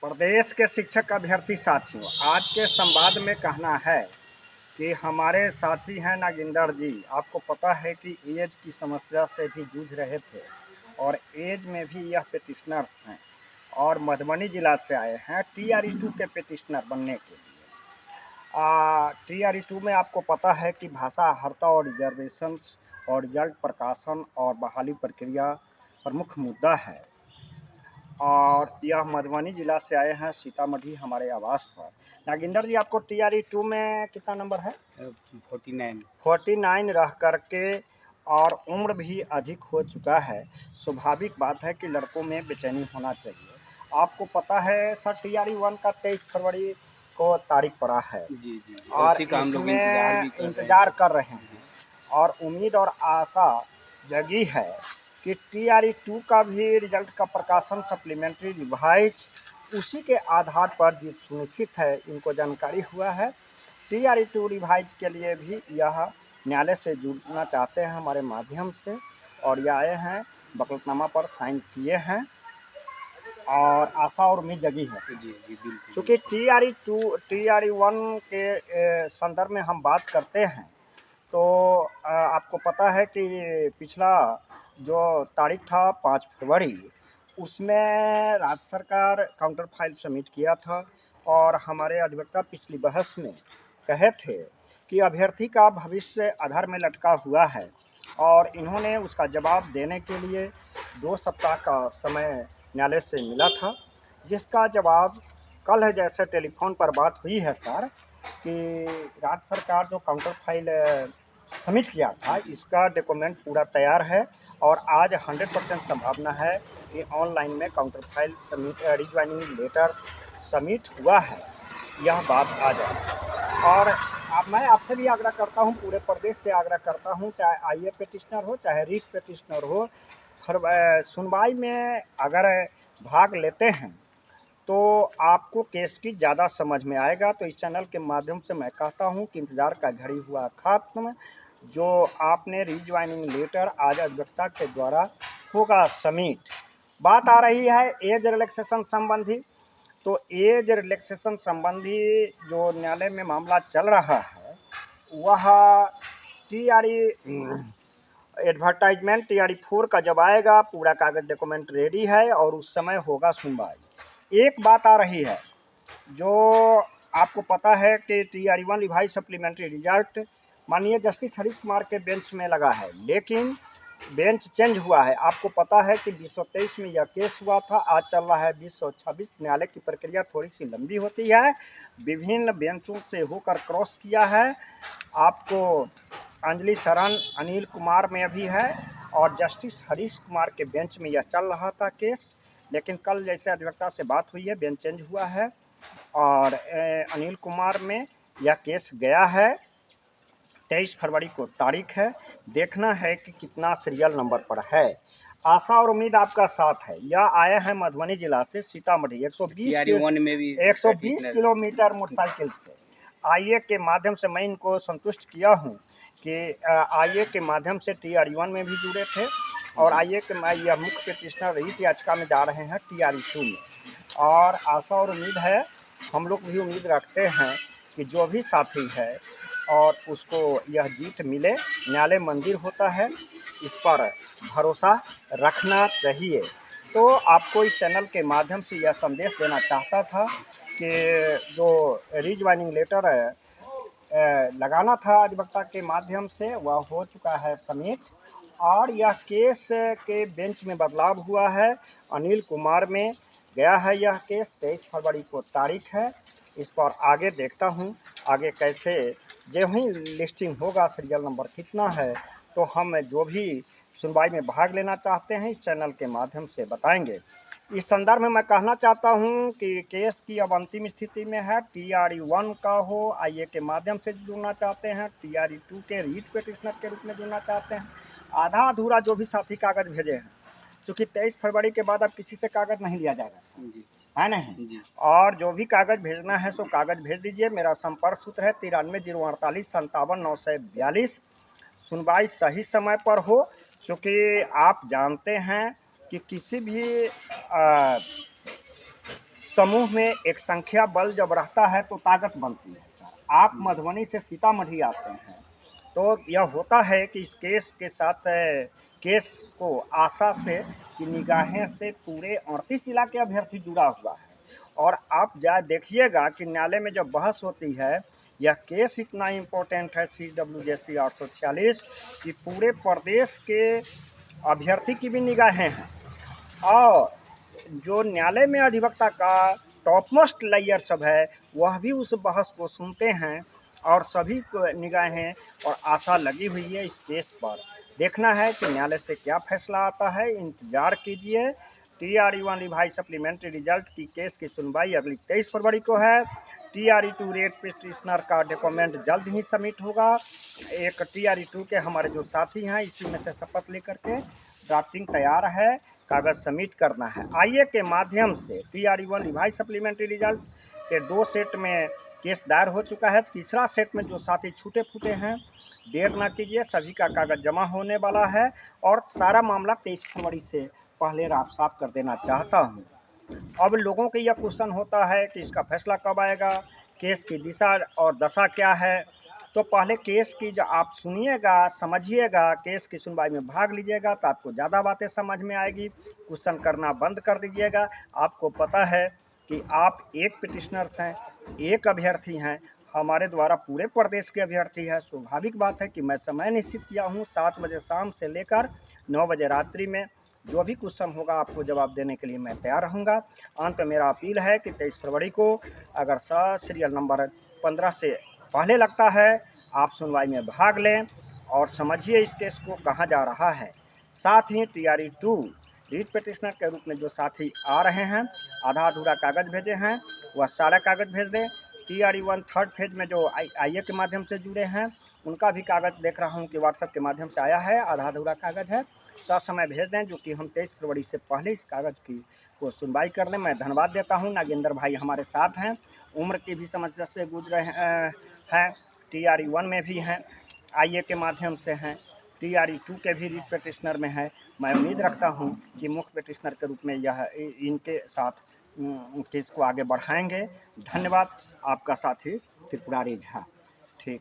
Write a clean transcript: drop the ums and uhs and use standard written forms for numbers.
प्रदेश के शिक्षक अभ्यर्थी साथियों, आज के संवाद में कहना है कि हमारे साथी हैं नागिंदर जी। आपको पता है कि एज की समस्या से भी जूझ रहे थे और एज में भी यह पेटिशनर्स हैं और मधुबनी जिला से आए हैं TRE2 के पेटिशनर बनने के लिए। TRE2 में आपको पता है कि भाषा हर्ता और रिजर्वेशंस और रिजल्ट प्रकाशन और बहाली प्रक्रिया प्रमुख मुद्दा है और यह मधुबनी जिला से आए हैं सीतामढ़ी हमारे आवास पर। नागिंदर जी, आपको TRE2 में कितना नंबर है? 49 रह करके और उम्र भी अधिक हो चुका है। स्वाभाविक बात है कि लड़कों में बेचैनी होना चाहिए। आपको पता है सर, TRE1 का 23 फरवरी को तारीख पड़ा है जी जी, और इसमें इंतजार कर रहे हैं और उम्मीद और आशा जगी है कि TRE2 का भी रिजल्ट का प्रकाशन सप्लीमेंट्री रिवाइज उसी के आधार पर जो सुनिश्चित है, इनको जानकारी हुआ है। TRE2 रिवाइज के लिए भी यह न्यायालय से जुड़ना चाहते हैं हमारे माध्यम से और ये आए हैं, वकालतनामा पर साइन किए हैं और आशा और उम्मीद जगी है। जी जी बिल्कुल। चूँकि TRE1 के संदर्भ में हम बात करते हैं तो आपको पता है कि पिछला जो तारीख था 5 फरवरी, उसमें राज्य सरकार काउंटर फाइल सबमिट किया था और हमारे अधिवक्ता पिछली बहस में कहे थे कि अभ्यर्थी का भविष्य आधार में लटका हुआ है और इन्होंने उसका जवाब देने के लिए 2 सप्ताह का समय न्यायालय से मिला था, जिसका जवाब कल है। जैसे टेलीफोन पर बात हुई है सर कि राज्य सरकार जो काउंटर फाइल सबमिट किया था, इसका डॉक्यूमेंट पूरा तैयार है और आज 100% संभावना है कि ऑनलाइन में counter file submit rejoining letters submit हुआ है, यह बात आ जाए। और अब मैं आपसे भी आग्रह करता हूं, पूरे प्रदेश से आग्रह करता हूं, चाहे आईए पेटिशनर हो चाहे रीट पेटिशनर हो, सुनवाई में अगर भाग लेते हैं तो आपको केस की ज़्यादा समझ में आएगा। तो इस चैनल के माध्यम से मैं कहता हूं कि इंतज़ार का घड़ी हुआ खत्म। जो आपने रिज्वाइनिंग लेटर आज अधिवक्ता के द्वारा होगा सबमिट। बात आ रही है एज रिलैक्सेशन संबंधी, तो एज रिलैक्सेशन संबंधी जो न्यायालय में मामला चल रहा है वह एडवर्टाइजमेंट TRE4 का जब आएगा, पूरा कागज डॉक्यूमेंट रेडी है और उस समय होगा सुनवाई। एक बात आ रही है जो आपको पता है कि TRE1 रिवाइज सप्लीमेंट्री रिजल्ट माननीय जस्टिस हरीश कुमार के बेंच में लगा है, लेकिन बेंच चेंज हुआ है। आपको पता है कि 2023 में यह केस हुआ था, आज चल रहा है 2026। न्यायालय की प्रक्रिया थोड़ी सी लंबी होती है, विभिन्न बेंचों से होकर क्रॉस किया है। आपको अंजलि शरण अनिल कुमार में भी है और जस्टिस हरीश कुमार के बेंच में यह चल रहा था केस, लेकिन कल जैसे अधिवक्ता से बात हुई है, बेंच चेंज हुआ है और अनिल कुमार में यह केस गया है। 23 फरवरी को तारीख है, देखना है कि कितना सीरियल नंबर पर है। आशा और उम्मीद आपका साथ है। यह आए हैं मधुबनी जिला से सीतामढ़ी, 120 किलोमीटर मोटरसाइकिल से। आईए के माध्यम से मैं इनको संतुष्ट किया हूं कि आईए के माध्यम से TRE1 में भी जुड़े थे और आईए के यह मुख्य पेटिशनर रीट याचिका में जा रहे हैं TRE2 में। और आशा और उम्मीद है, हम लोग भी उम्मीद रखते हैं कि जो भी साथी है और उसको यह जीत मिले। न्यायालय मंदिर होता है, इस पर भरोसा रखना चाहिए। तो आपको इस चैनल के माध्यम से यह संदेश देना चाहता था कि जो रिज्वाइनिंग लेटर लगाना था अधिवक्ता के माध्यम से, वह हो चुका है सबमिट और यह केस के बेंच में बदलाव हुआ है। अनिल कुमार में गया है यह केस, 23 फरवरी को तारीख है। इस पर आगे देखता हूं आगे कैसे, जो ही लिस्टिंग होगा, सीरियल नंबर कितना है, तो हम जो भी सुनवाई में भाग लेना चाहते हैं इस चैनल के माध्यम से बताएंगे। इस संदर्भ में मैं कहना चाहता हूं कि केस की अब अंतिम स्थिति में है। TRE1 का हो, आईए के माध्यम से जुड़ना चाहते हैं, TRE2 के रीट पेटिशनर के रूप में जुड़ना चाहते हैं, आधा अधूरा जो भी साथी कागज भेजे हैं, चूँकि 23 फरवरी के बाद अब किसी से कागज नहीं लिया जाएगा, है नहीं जी। और जो भी कागज भेजना है सो कागज भेज दीजिए। मेरा संपर्क सूत्र है 93 048 57 942। सुनवाई सही समय पर हो, क्योंकि आप जानते हैं कि किसी भी समूह में एक संख्या बल जब रहता है तो ताकत बनती है सर। आप मधुबनी से सीतामढ़ी आते हैं तो यह होता है कि इस केस के साथ केस को आशा से कि निगाहें से पूरे 38 जिला के अभ्यर्थी जुड़ा हुआ है। और आप जा देखिएगा कि न्यायालय में जब बहस होती है, यह केस इतना इम्पोर्टेंट है CWJC 846 कि पूरे प्रदेश के अभ्यर्थी की भी निगाहें हैं। और जो न्यायालय में अधिवक्ता का टॉप मोस्ट लेयर सब है, वह भी उस बहस को सुनते हैं और सभी को निगाहें और आशा लगी हुई है इस केस पर। देखना है कि न्यायालय से क्या फैसला आता है, इंतजार कीजिए। TRE-1 रिवाइज सप्लीमेंट्री रिजल्ट की केस की सुनवाई अगली 23 फरवरी को है। TRE-2 रेट पिटिशनर का डॉक्यूमेंट जल्द ही सबमिट होगा। एक TRE-2 के हमारे जो साथी हैं इसी में से शपथ लेकर के ड्राफ्टिंग तैयार है, कागज़ सबमिट करना है। आईए के माध्यम से TRE-1 रिवाइज सप्लीमेंट्री रिजल्ट के 2 सेट में केस दायर हो चुका है। तीसरा सेट में जो साथी छूटे फूटे हैं, देर ना कीजिए, सभी का कागज़ जमा होने वाला है और सारा मामला 23 फरवरी से पहले राफ साफ कर देना चाहता हूँ। अब लोगों के यह क्वेश्चन होता है कि इसका फैसला कब आएगा, केस की दिशा और दशा क्या है। तो पहले केस की जो आप सुनिएगा, समझिएगा, केस की सुनवाई में भाग लीजिएगा तो आपको ज़्यादा बातें समझ में आएगी। क्वेश्चन करना बंद कर दीजिएगा। आपको पता है कि आप एक पिटिशनर्स हैं, एक अभ्यर्थी हैं, हमारे द्वारा पूरे प्रदेश के अभ्यर्थी है। स्वाभाविक बात है कि मैं समय निश्चित किया हूँ 7 बजे शाम से लेकर 9 बजे रात्रि में जो भी क्वेश्चन होगा आपको जवाब देने के लिए मैं तैयार रहूँगा। अंत में मेरा अपील है कि 23 फरवरी को अगर सीरियल नंबर 15 से पहले लगता है, आप सुनवाई में भाग लें और समझिए इस केस को कहाँ जा रहा है। साथ ही TRE-2 रीट पिटिशनर के रूप में जो साथी आ रहे हैं, आधा अधूरा कागज़ भेजे हैं, वह सारा कागज़ भेज दें। TRE-1 थर्ड फेज में जो आईए के माध्यम से जुड़े हैं, उनका भी कागज़ देख रहा हूँ कि व्हाट्सएप के माध्यम से आया है, आधा अधूरा कागज़ है, समय भेज दें, जो कि हम 23 फरवरी से पहले इस कागज़ की को सुनवाई कर लें। मैं धन्यवाद देता हूँ। नागेंद्र भाई हमारे साथ हैं, उम्र की भी समस्या से गुजरे हैं, TRE-1 में भी हैं, आईए के माध्यम से हैं, TRE-2 के भी रीट पिटिशनर में है। मैं उम्मीद रखता हूँ कि मुख्य पिटिशनर के रूप में यह इनके साथ केस को आगे बढ़ाएंगे। धन्यवाद। आपका साथी त्रिपुरारी झा। ठीक।